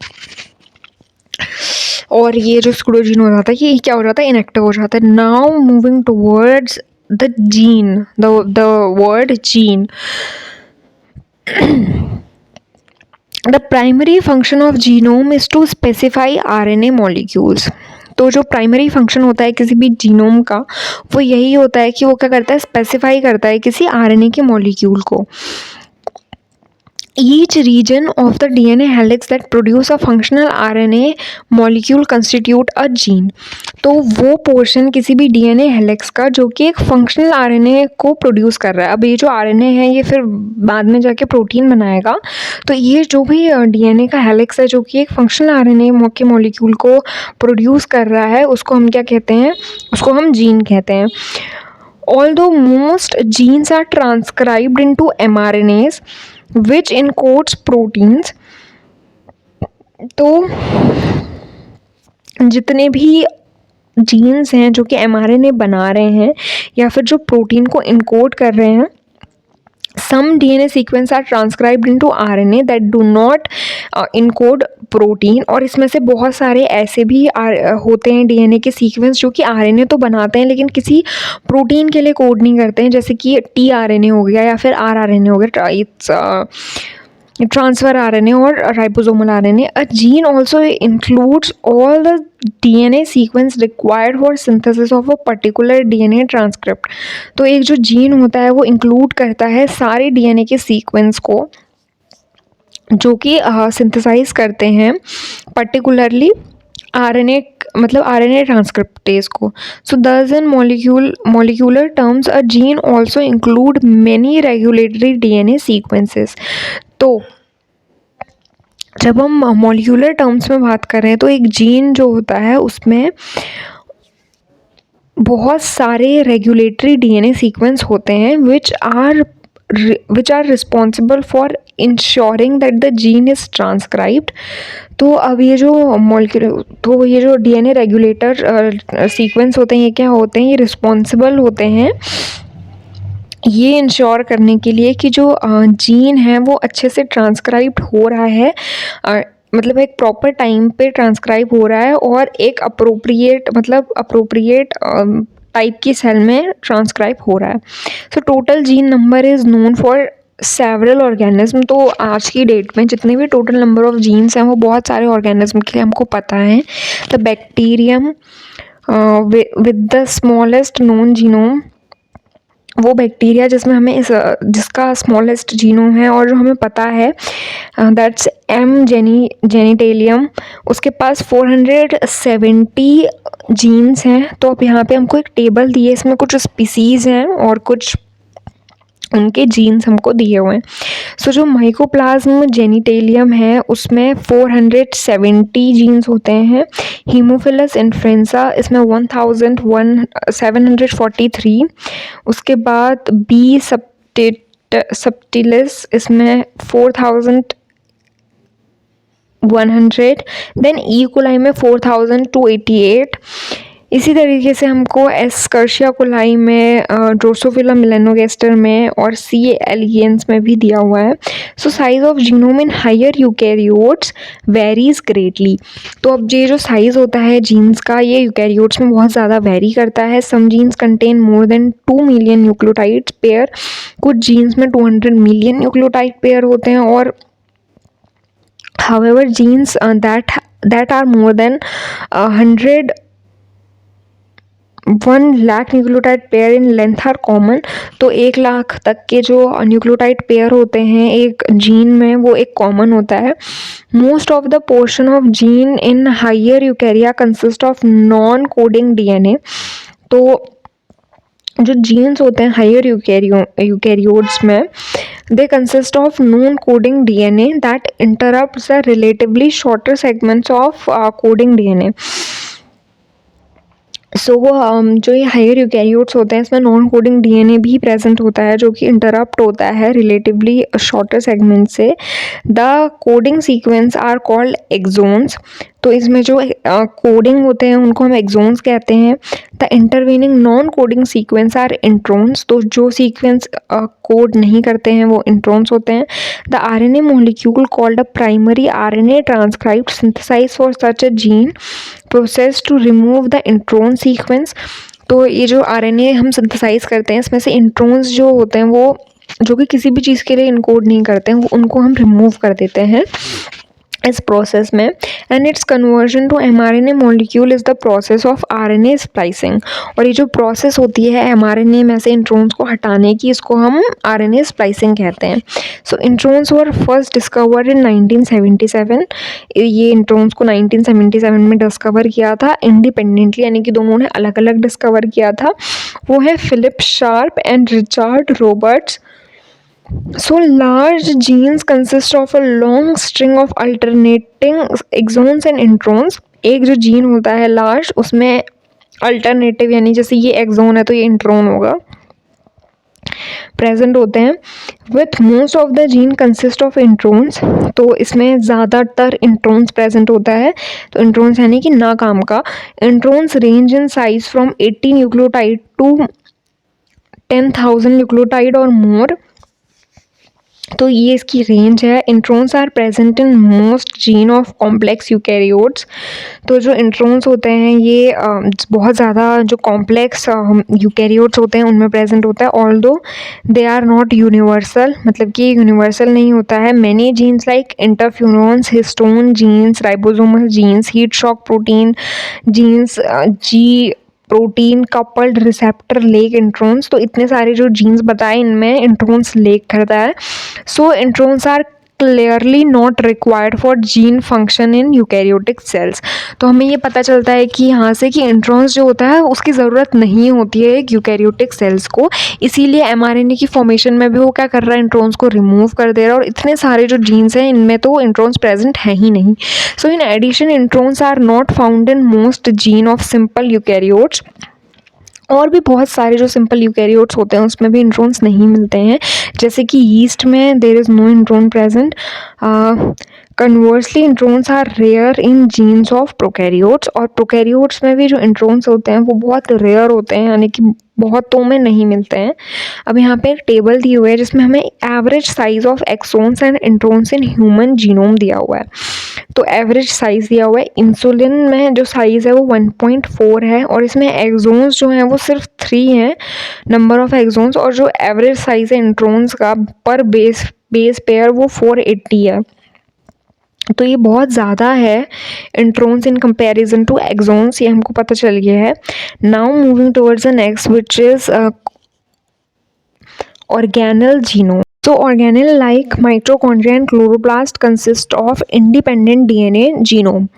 और ये जो स्यूडोजीन हो जाता है ये क्या हो जाता है इनएक्टिव हो जाता है. Now moving towards the gene, the word gene. The primary function of genome is to specify RNA molecules. तो जो प्राइमरी फंक्शन होता है किसी भी जीनोम का वो यही होता है कि वो क्या करता है स्पेसिफाई करता है किसी RNA के मॉलिक्यूल को. Each region of the DNA helix that produce a functional RNA molecule constitute a gene. तो वो पोर्शन किसी भी DNA हेलिक्स का जो कि एक फंक्शनल RNA को प्रोड्यूस कर रहा है. अब ये जो RNA है ये फिर बाद में जाके प्रोटीन बनाएगा. तो ये जो भी DNA का हेलिक्स है जो कि एक फंक्शनल RNA के मॉलिक्यूल को प्रोड्यूस कर रहा है उसको हम क्या कहते हैं, उसको हम जीन कहते हैं. Although most genes are transcribed into mRNAs which encodes proteins. तो जितने भी जीन्स हैं जो कि mRNA बना रहे हैं या फिर जो प्रोटीन को इनकोड कर रहे हैं, some DNA sequence are transcribed into RNA that do not encode protein. और इसमें से बहुत सारे ऐसे भी होते हैं DNA के सीक्वेंस जो कि RNA तो बनाते हैं लेकिन किसी प्रोटीन के लिए कोड नहीं करते हैं, जैसे कि tRNA हो गया या फिर rRNA हो गया, इट्स ट्रांसफर RNA और ribosomal RNA. A gene also includes all the DNA sequence required for synthesis of a particular DNA transcript. तो एक जो जीन होता है वो इंक्लूड करता है सारे DNA के सीक्वेंस को जो कि सिंथेसाइज करते हैं पर्टिकुलरली RNA मतलब RNA ट्रांसक्रिप्टेज को. सो दस इन molecular terms a gene also include many regulatory DNA sequences. तो जब हम मॉलिक्यूलर टर्म्स में बात कर रहे हैं तो एक जीन जो होता है उसमें बहुत सारे रेगुलेटरी DNA सीक्वेंस होते हैं which are responsible for ensuring that the gene is transcribed. तो अब ये जो DNA रेगुलेटर सीक्वेंस होते हैं ये क्या होते हैं, ये रिस्पॉन्सिबल होते हैं ये इंश्योर करने के लिए कि जो जीन है वो अच्छे से ट्रांसक्राइब्ड हो रहा है, मतलब एक प्रॉपर टाइम पे ट्रांसक्राइब हो रहा है और एक अप्रोप्रिएट टाइप की सेल में ट्रांसक्राइब हो रहा है। So total gene number is known for several organism. तो आज की डेट में जितने भी टोटल नंबर ऑफ जीन्स हैं वो बहुत सारे ऑर्गेनिज्म के लिए हमको पता है। The bacterium with the smallest known genome, वो बैक्टीरिया जिसमें हमें जिसका स्मॉलेस्ट जीनोम है और जो हमें पता है, दैट्स एम जेनिटेलियम। उसके पास 470 जीन्स हैं। तो अब यहाँ पे हमको एक टेबल दी है, इसमें कुछ स्पीसीज़ हैं और कुछ उनके जीन्स हमको दिए हुए हैं। सो जो माइकोप्लाज्म जेनिटेलियम है उसमें 470 जीन्स होते हैं। हीमोफिलस इन्फ्लुएंजा इसमें 1743। उसके बाद बी सब्टिलिस इसमें 4100। देन ई कोलाई में 4288। इसी तरीके से हमको एस्कर्शिया कोलाई में, ड्रोसोफिला मेलानोगास्टर में और सी एलिगेंस में भी दिया हुआ है। So size of genome in higher eukaryotes varies greatly. तो अब ये जो साइज़ होता है जीन्स का, ये यूकैरियोट्स में बहुत ज़्यादा वेरी करता है। Some genes contain more than 2 million nucleotide pair, कुछ जीन्स में 200 मिलियन न्यूक्लियोटाइड पेयर होते हैं। और however genes that are more than 1 lakh nucleotide pair in length are common. तो 1 लाख तक के जो न्यूक्लियोटाइड पेयर होते हैं एक जीन में, वो एक कॉमन होता है। Most of the portion of gene in higher eukarya consist of non coding DNA. तो जो जीन्स होते हैं हायर यूकैरियोट्स में, they consist of non-coding DNA that interrupts the relatively shorter segments of coding DNA. So जो ये higher eukaryotes होते हैं इसमें नॉन कोडिंग डीएनए भी प्रेजेंट होता है जो कि इंटरप्ट होता है रिलेटिवली शॉर्टर सेगमेंट से। The coding sequence are called exons. तो इसमें जो कोडिंग होते हैं उनको हम एक्सोन्स कहते हैं। The intervening non coding sequence are introns. तो जो सीक्वेंस कोड नहीं करते हैं वो इंट्रोन्स होते हैं। The RNA molecule called a primary RNA transcribed synthesize for such a gene process to remove the intron sequence. तो ये जो आरएनए हम सिंथेसाइज करते हैं इसमें से इंट्रोन्स जो होते हैं वो जो कि किसी भी चीज़ के लिए इनकोड नहीं करते हैं, वो उनको हम रिमूव कर देते हैं इस प्रोसेस में। And its conversion to mRNA molecule is the process of RNA splicing. और ये जो प्रोसेस होती है एमआरएनए में से इंट्रोन्स को हटाने की, इसको हम आरएनए स्प्लाइसिंग कहते हैं। So introns were first discovered in 1977। ये इंट्रोन्स को 1977 में डिस्कवर किया था इंडिपेंडेंटली, यानी कि दोनों ने अलग अलग डिस्कवर किया था। वो है Philip Sharp and Richard Roberts. So large genes consist of a long string of alternating exons and introns। एक जो जीन होता है लार्ज, उसमें अल्टरनेटिव यानी जैसे ये एक्सोन है तो ये इंट्रोन होगा, प्रेजेंट होते हैं। With most of the gene consist of introns. तो इसमें ज़्यादातर इंट्रोन्स प्रेजेंट होता है। तो इंट्रोन्स यानी कि ना काम का। Introns range in size from 80 nucleotide to 10,000 nucleotide और मोर। तो ये इसकी रेंज है। Introns are present in most gene of complex eukaryotes. तो जो इंट्रोन्स होते हैं ये बहुत ज़्यादा जो कॉम्प्लेक्स यूकैरियोट्स होते हैं उनमें प्रेजेंट होता है। Although they are not universal, मतलब कि यूनिवर्सल नहीं होता है। Many genes like interferons, histone genes, ribosomal genes, heat shock protein genes, G protein coupled receptor lack introns. तो इतने सारे जो जीन्स बताए इनमें इंट्रोन्स लेक करता है। So introns are clearly not required for gene function in eukaryotic cells. तो हमें ये पता चलता है कि यहाँ से कि इंट्रोन्स जो होता है उसकी ज़रूरत नहीं होती है एक यूकैरियोटिक सेल्स को। इसीलिए एमआरएनए की फॉर्मेशन में भी वो क्या कर रहा है, इंट्रोन्स को रिमूव कर दे रहा है। और इतने सारे जो जीन्स हैं इनमें तो इंट्रोन्स प्रेजेंट है ही नहीं। So in addition introns are not found in most gene of simple eukaryotes. और भी बहुत सारे जो सिंपल यूकैरियोट्स होते हैं उसमें भी इंट्रोन्स नहीं मिलते हैं। जैसे कि यीस्ट में there is no intron present. Conversely introns are rare in genes of prokaryotes, और प्रोकैरियोट्स में भी जो इंट्रोन्स होते हैं वो बहुत रेयर होते हैं, यानी कि बहुतों में नहीं मिलते हैं। अब यहाँ पे एक टेबल दी हुई है जिसमें हमें average size of exons and introns in human genome दिया हुआ है। तो एवरेज साइज़ दिया हुआ है, इंसुलिन में जो साइज़ है वो 1.4 है, और इसमें एक्सोन्स जो हैं वो सिर्फ 3 हैं, नंबर ऑफ एक्सोन्स, और जो एवरेज साइज़ है इंट्रोन्स का पर बेस पेयर वो 480 है। तो ये बहुत ज़्यादा है introns in comparison to exons, ये हमको पता चल गया है। Now moving towards the next which is organelle genome. So organelle like mitochondria and chloroplast consist of independent DNA genome.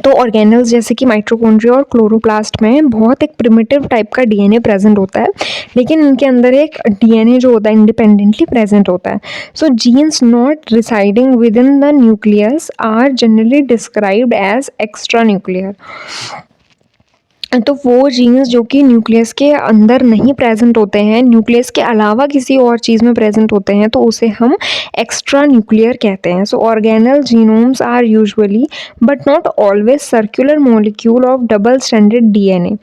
तो ऑर्गेनल्स जैसे कि माइटोकॉन्ड्रिया और क्लोरोप्लास्ट में बहुत एक प्रिमिटिव टाइप का डीएनए प्रेजेंट होता है, लेकिन इनके अंदर एक डीएनए जो होता है इंडिपेंडेंटली प्रेजेंट होता है। So genes not residing within the nucleus are generally described as extra nuclear. तो वो जीन्स जो कि न्यूक्लियस के अंदर नहीं प्रेजेंट होते हैं, न्यूक्लियस के अलावा किसी और चीज़ में प्रेजेंट होते हैं, तो उसे हम एक्स्ट्रा न्यूक्लियर कहते हैं। So organelle genomes are usually but not always circular molecule of double standard DNA.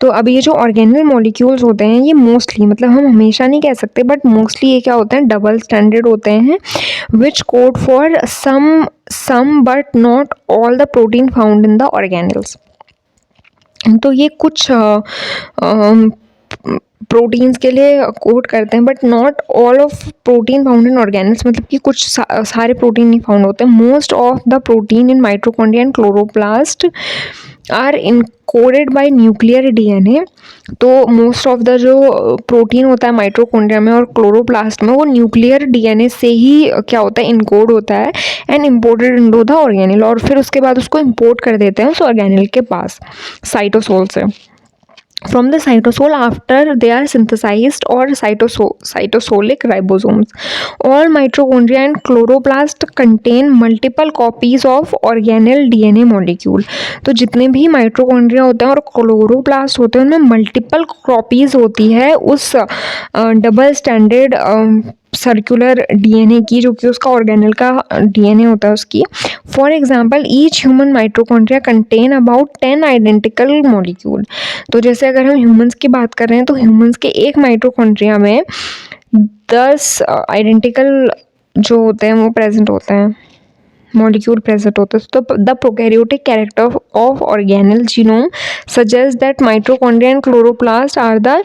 तो अब ये जो ऑर्गेनल मॉलिक्यूल्स होते हैं ये मोस्टली, मतलब हम हमेशा नहीं कह सकते, बट मोस्टली ये क्या होते हैं, डबल स्टैंडर्ड होते हैं, which code for some but not all the protein found in the organelles. तो ये कुछ प्रोटीन्स के लिए कोड करते हैं, but not all of protein found in organelles, मतलब कि कुछ सारे प्रोटीन नहीं फाउंड होते हैं। Most of the protein in mitochondria and chloroplast are encoded by nuclear DNA. तो मोस्ट ऑफ द जो प्रोटीन होता है माइटोकॉन्ड्रिया में और क्लोरोप्लास्ट में वो न्यूक्लियर डीएनए से ही क्या होता है, इनकोड होता है and imported into the organelle, और फिर उसके बाद उसको इम्पोर्ट कर देते हैं उस ऑर्गेनल के पास साइटोसोल से। From the cytosol after they are synthesized or cytosolic ribosomes. All mitochondria and chloroplast contain multiple copies of organelle DNA molecule. तो जितने भी माइटोकॉन्ड्रिया होते हैं और क्लोरोप्लास्ट होते हैं उनमें मल्टीपल कॉपीज़ होती है उस डबल स्टैंडर्ड सर्कुलर डीएनए की, जो कि उसका ऑर्गेनल का डीएनए होता है उसकी। For example each human mitochondria contain about 10 identical molecule. तो जैसे अगर हम ह्यूमंस की बात कर रहे हैं तो ह्यूमंस के एक माइटोकॉन्ड्रिया में 10 आइडेंटिकल जो होते हैं वो प्रेजेंट होते हैं, मॉलिक्यूल प्रेजेंट होते हैं। तो the prokaryotic character of organelle genome suggest that mitochondria and chloroplast are the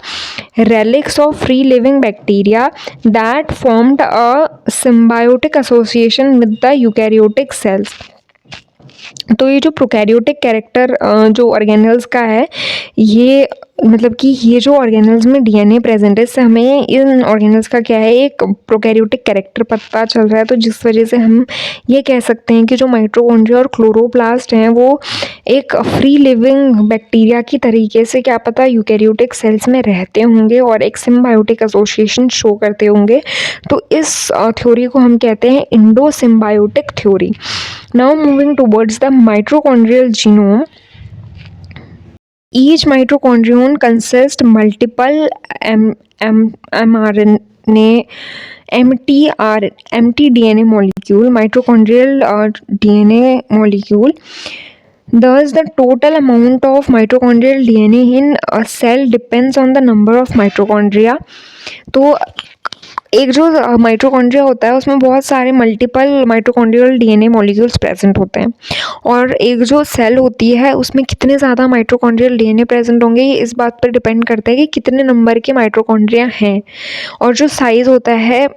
relics of free living bacteria that formed a symbiotic association with the eukaryotic cells. तो ये जो प्रोकैरियोटिक कैरेक्टर जो organelles का है, ये मतलब कि ये जो ऑर्गेनल्स में डीएनए प्रेजेंट है इससे हमें इन ऑर्गेनल्स का क्या है, एक प्रोकैरियोटिक कैरेक्टर पता चल रहा है। तो जिस वजह से हम ये कह सकते हैं कि जो माइटोकॉन्ड्रिया और क्लोरोप्लास्ट हैं वो एक फ्री लिविंग बैक्टीरिया की तरीके से क्या पता यूकैरियोटिक सेल्स में रहते होंगे और एक सिम्बायोटिक एसोसिएशन शो करते होंगे। तो इस थ्योरी को हम कहते हैं Indo symbiotic theory. Now moving towards the mitochondrial genome, each mitochondrion consists multiple mRNA empty DNA molecule, mitochondrial DNA molecule. Thus the total amount of mitochondrial DNA in a cell depends on the number of mitochondria. तो एक जो mitochondria होता है उसमें बहुत सारे multiple mitochondrial DNA molecules present होते हैं, और एक जो सेल होती है उसमें कितने ज़्यादा माइटोकॉन्ड्रियल डीएनए प्रेजेंट होंगे ये इस बात पर डिपेंड करता है कि कितने नंबर के माइटोकॉन्ड्रिया हैं, और जो साइज़ होता है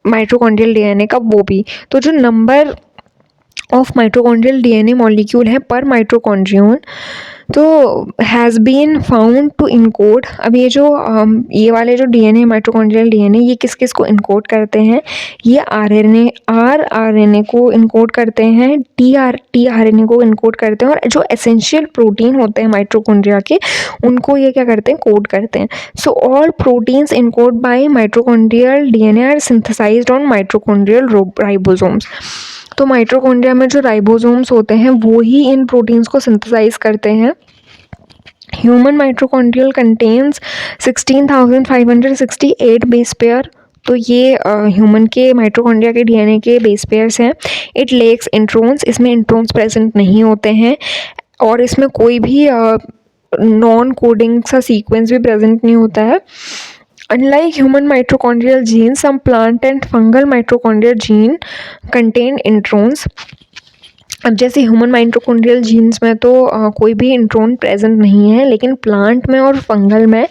माइटोकॉन्ड्रियल डीएनए का वो भी। तो जो number of mitochondrial DNA molecule है पर माइटोकॉन्ड्रियन तो has been found to encode. अब ये जो ये वाले जो डीएनए माइटोकॉन्ड्रियल डीएनए ये किस किस को इनकोड करते हैं, ये आरएनए को इनकोड करते हैं, टीआरएनए को इनकोड करते हैं, और जो एसेंशियल प्रोटीन होते हैं माइटोकॉन्ड्रिया के उनको ये क्या करते हैं, कोड करते हैं। So all proteins encode by mitochondrial DNA are synthesized on mitochondrial ribosomes. तो माइटोकॉन्ड्रिया में जो राइबोसोम्स होते हैं वो ही इन प्रोटीन्स को सिंथेसाइज करते हैं। Human mitochondrial contains 16,568 base pair. तो ये ह्यूमन के माइटोकॉन्ड्रिया के डीएनए के बेस पेयर्स हैं। इट लेक्स इंट्रोन्स, इसमें इंट्रोन्स प्रेजेंट नहीं होते हैं और इसमें कोई भी नॉन कोडिंग सा सीक्वेंस भी प्रेजेंट नहीं होता है। Unlike human mitochondrial genes, some plant and fungal mitochondrial gene contain introns. अब जैसे ह्यूमन माइटोकॉन्ड्रियल जीन्स में तो कोई भी इंट्रोन प्रेजेंट नहीं है, लेकिन प्लांट में और फंगल में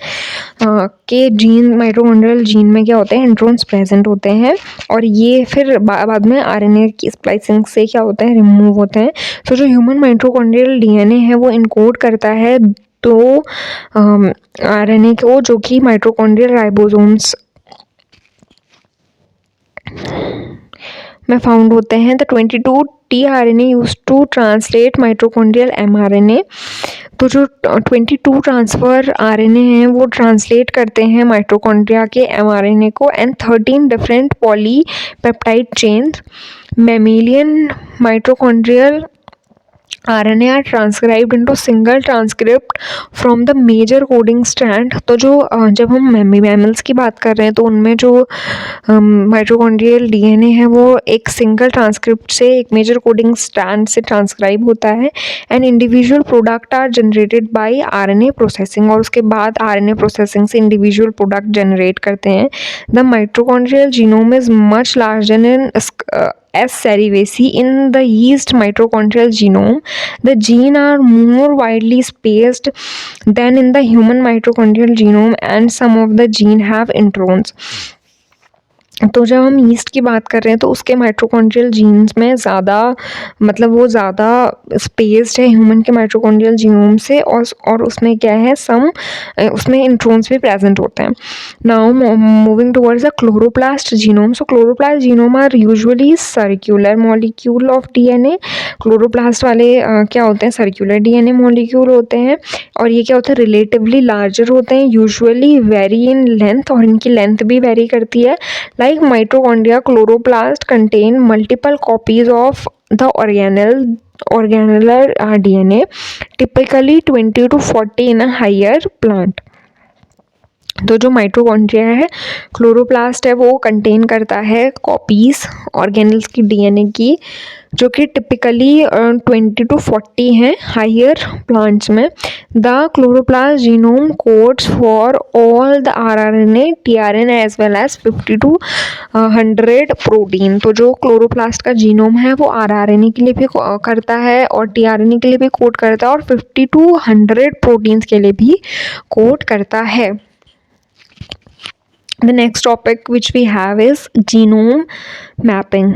के जीन माइटोकॉन्ड्रियल जीन में क्या होते हैं, इंट्रोन्स प्रेजेंट होते हैं और ये फिर बाद में आरएनए की स्प्लाइसिंग से क्या होता है, रिमूव होते हैं। तो जो ह्यूमन माइटोकॉन्ड्रियल डीएनए है वो इनकोड करता है तो आरएनए को, जो कि माइटोकॉन्ड्रियल राइबोसोम्स में फाउंड होते हैं। The 22 tRNA use to translate mitochondrial mRNA। तो जो 22 ट्रांसफ़र आरएनए हैं वो ट्रांसलेट करते हैं माइटोकॉन्ड्रिया के mRNA को and 13 different polypeptide chains mammalian mitochondrial RNA are transcribed into single transcript from the major coding strand। तो जो जब हम मैमल्स की बात कर रहे हैं तो उनमें जो माइटोकॉन्ड्रियल डीएनए है वो एक सिंगल ट्रांसक्रिप्ट से एक मेजर कोडिंग स्ट्रैंड से ट्रांसक्राइब होता है and individual product are generated by RNA processing, और उसके बाद आरएनए प्रोसेसिंग से इंडिविजुअल प्रोडक्ट जनरेट करते हैं। The mitochondrial genome is much larger in S. cerevisiae. In the yeast mitochondrial genome, the genes are more widely spaced than in the human mitochondrial genome, and some of the genes have introns। तो जब हम yeast की बात कर रहे हैं तो उसके माइटोकॉन्ड्रियल जीन्स में ज़्यादा, मतलब वो ज़्यादा स्पेस्ड है ह्यूमन के माइटोकॉन्ड्रियल जीनोम से, और उसमें क्या है, उसमें इंट्रोन्स भी प्रेजेंट होते हैं। Now moving towards the chloroplast genome. So chloroplast genome are usually circular molecule of DNA. Chloroplast वाले क्या होते हैं, सर्कुलर डीएनए मॉलिक्यूल होते हैं और ये क्या होता है, रिलेटिवली लार्जर होते हैं, यूजुअली वेरी इन लेंथ, और इनकी लेंथ भी वेरी करती है। Like mitochondria, chloroplast contain multiple copies of the organellar DNA, typically 20 to 40 in a higher plant। तो जो माइटोकॉन्ड्रिया है, क्लोरोप्लास्ट है, वो कंटेन करता है कॉपीज़ ऑर्गेनल्स की डीएनए की, जो कि टिपिकली 20 to 40 हैं हायर प्लांट्स में। The chloroplast genome codes for all the rRNA, tRNA as well as 50 to 100 protein. तो जो क्लोरोप्लास्ट का जीनोम है वो आरआरएनए के लिए भी करता है और टीआरएनए के लिए भी कोड करता है और 50 to 100 प्रोटीन्स के लिए भी कोड करता है। The next topic which we have is genome mapping।